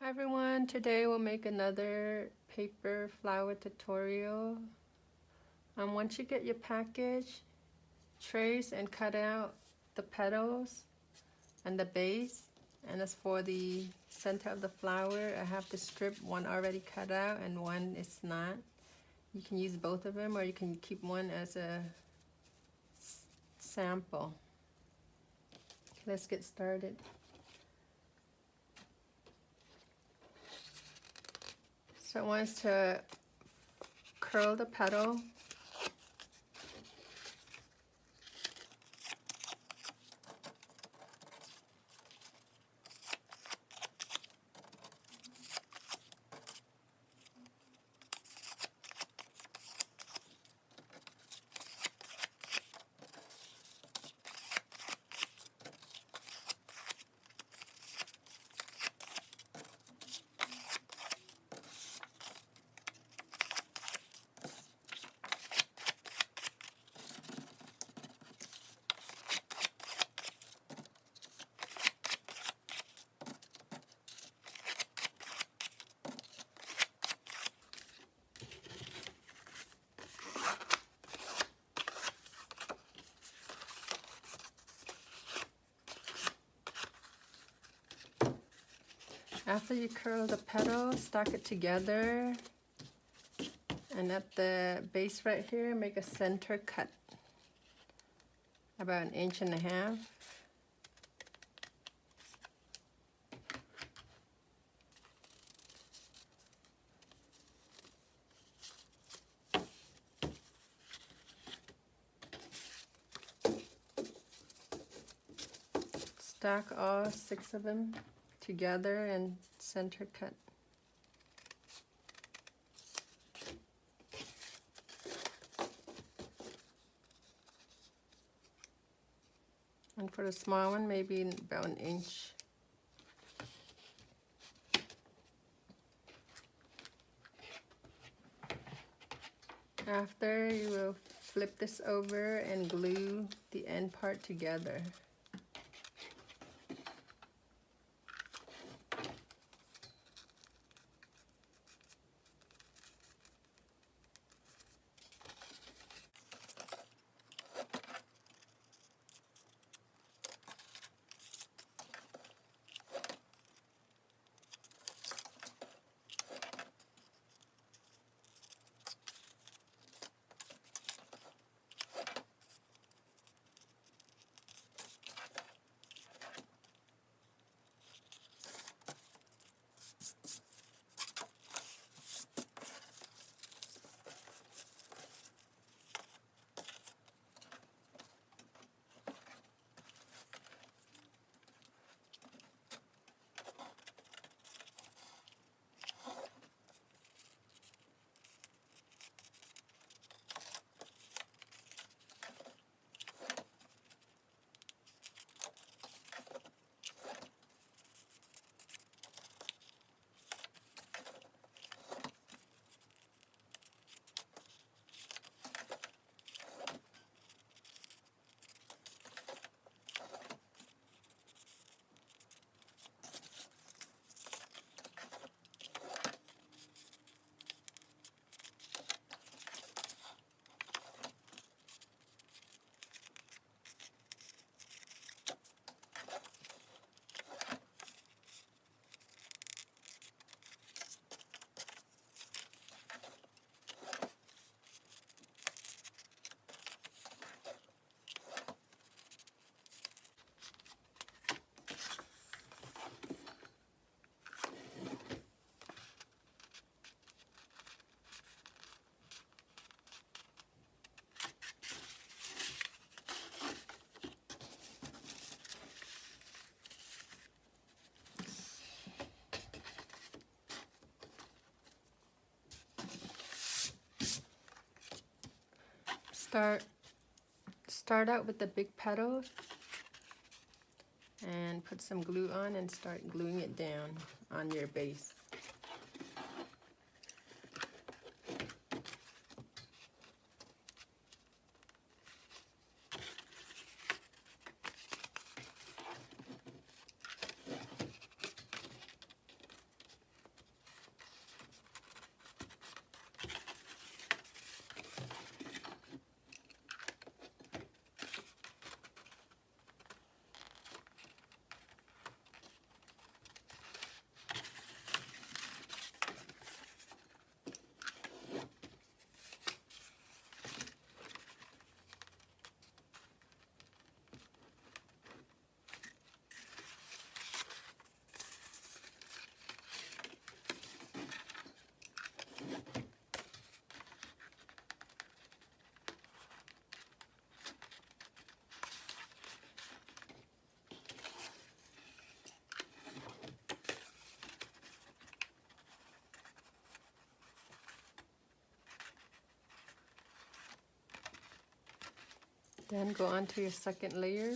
Hi everyone, today we'll make another paper flower tutorial. Once you get your package, trace and cut out the petals and the base. And as for the center of the flower, I have the strip, one already cut out and one is not. You can use both of them or you can keep one as a sample. Let's get started. So I want to curl the petal. After you curl the petal, stack it together, and at the base right here, make a center cut, about 1.5 inches. Stack all 6 of them together and center cut. And for the small one, maybe about 1 inch. After, you will flip this over and glue the end part together. Start out with the big petals and put some glue on and start gluing it down on your base. Then go on to your second layer.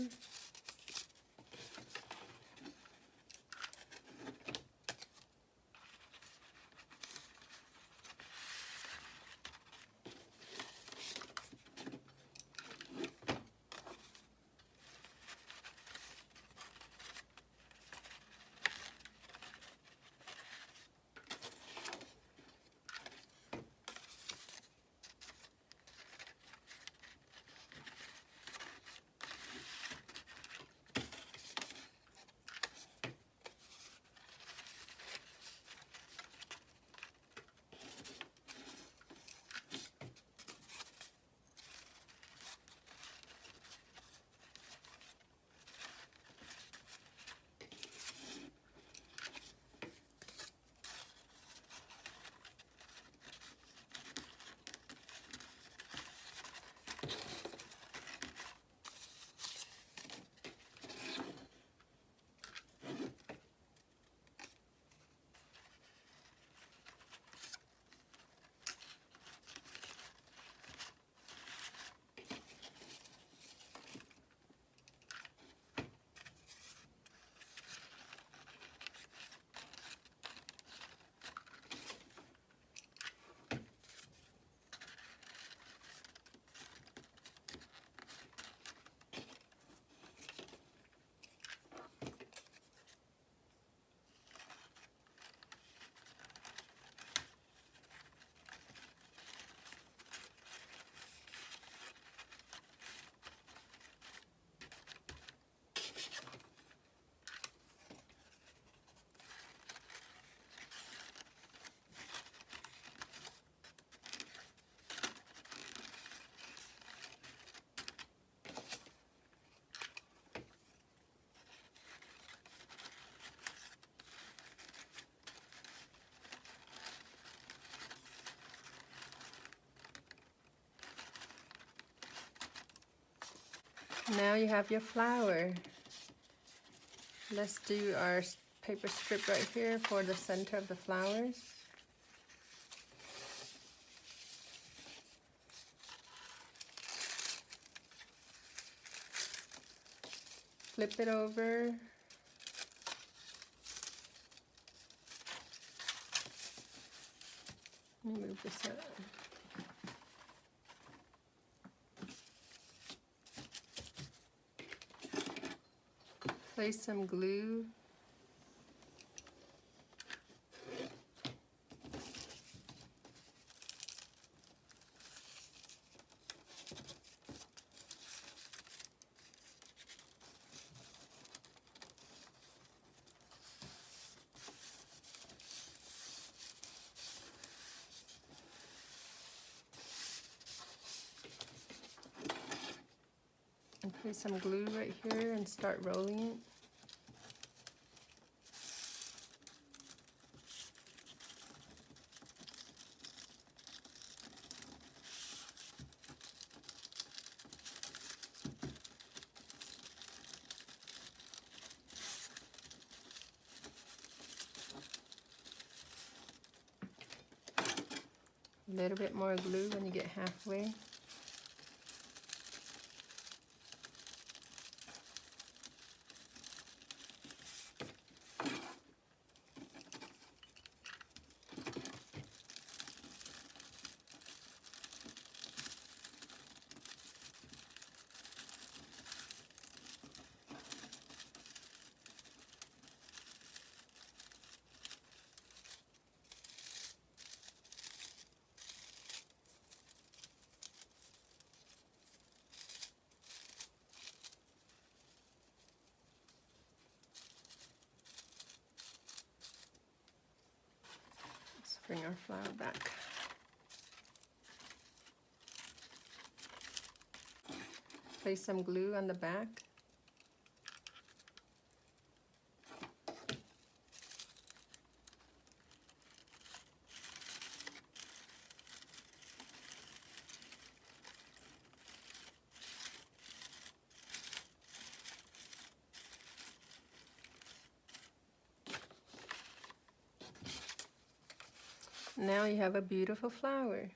Now you have your flower. Let's do our paper strip right here for the center of the flowers. Flip it over. Let me move this up. Place some glue. And place some glue right here and start rolling it. A little bit more glue when you get halfway. Bring our flower back. Place some glue on the back. Now you have a beautiful flower.